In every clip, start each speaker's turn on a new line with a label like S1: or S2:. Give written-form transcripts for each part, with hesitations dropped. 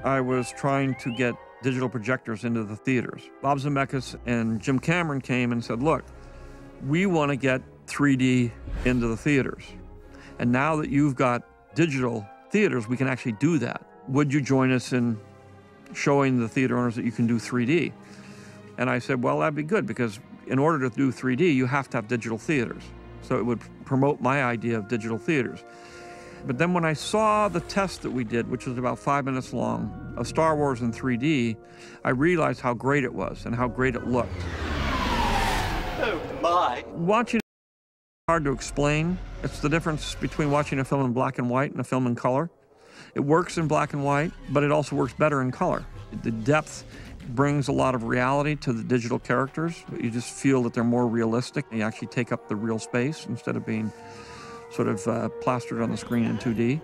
S1: I was trying to get digital projectors into the theaters. Bob Zemeckis and Jim Cameron came and said, look, we want to get 3D into the theaters. And now that you've got digital theaters, we can actually do that. Would you join us in showing the theater owners that you can do 3D? And I said, well, that'd be good, because in order to do 3D, you have to have digital theaters. So it would promote my idea of digital theaters. But then when I saw the test that we did, which was about 5 minutes long, of Star Wars in 3D, I realized how great it was and how great it looked.
S2: Oh, my.
S1: Watching it is hard to explain. It's the difference between watching a film in black and white and a film in color. It works in black and white, but it also works better in color. The depth brings a lot of reality to the digital characters. You just feel that they're more realistic. They actually take up the real space instead of being sort of plastered on the screen in 2D.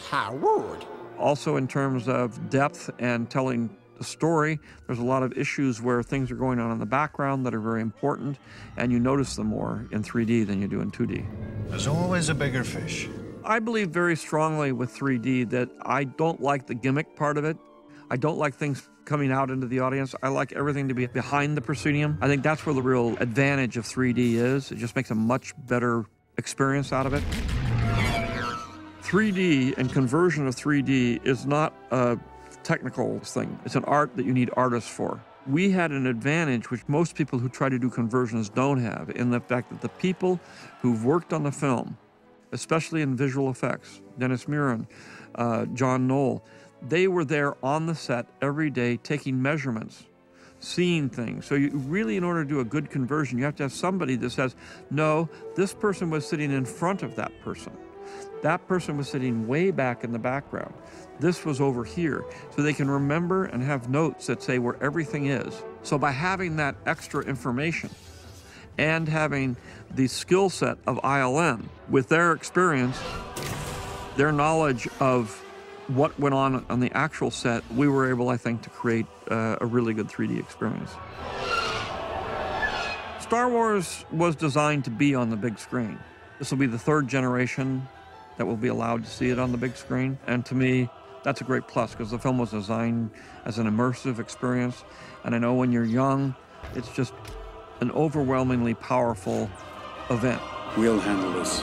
S3: How rude.
S1: Also, in terms of depth and telling the story, there's a lot of issues where things are going on in the background that are very important, and you notice them more in 3D than you do in 2D.
S4: There's always a bigger fish.
S1: I believe very strongly with 3D that I don't like the gimmick part of it. I don't like things coming out into the audience. I like everything to be behind the proscenium. I think that's where the real advantage of 3D is. It just makes a much better experience out of it. 3D and conversion of 3D is not a technical thing. It's an art that you need artists for. We had an advantage which most people who try to do conversions don't have, in the fact that the people who've worked on the film, especially in visual effects, Dennis Muren, John Knoll, they were there on the set every day taking measurements, seeing things. So you really, in order to do a good conversion, you have to have somebody that says, no, this person was sitting in front of that person. That person was sitting way back in the background. This was over here. So they can remember and have notes that say where everything is. So by having that extra information and having the skill set of ILM with their experience, their knowledge of what went on the actual set, we were able, I think, to create a really good 3D experience. Star Wars was designed to be on the big screen. This will be the third generation that will be allowed to see it on the big screen. And to me, that's a great plus, because the film was designed as an immersive experience. And I know when you're young, it's just an overwhelmingly powerful event.
S4: We'll handle this.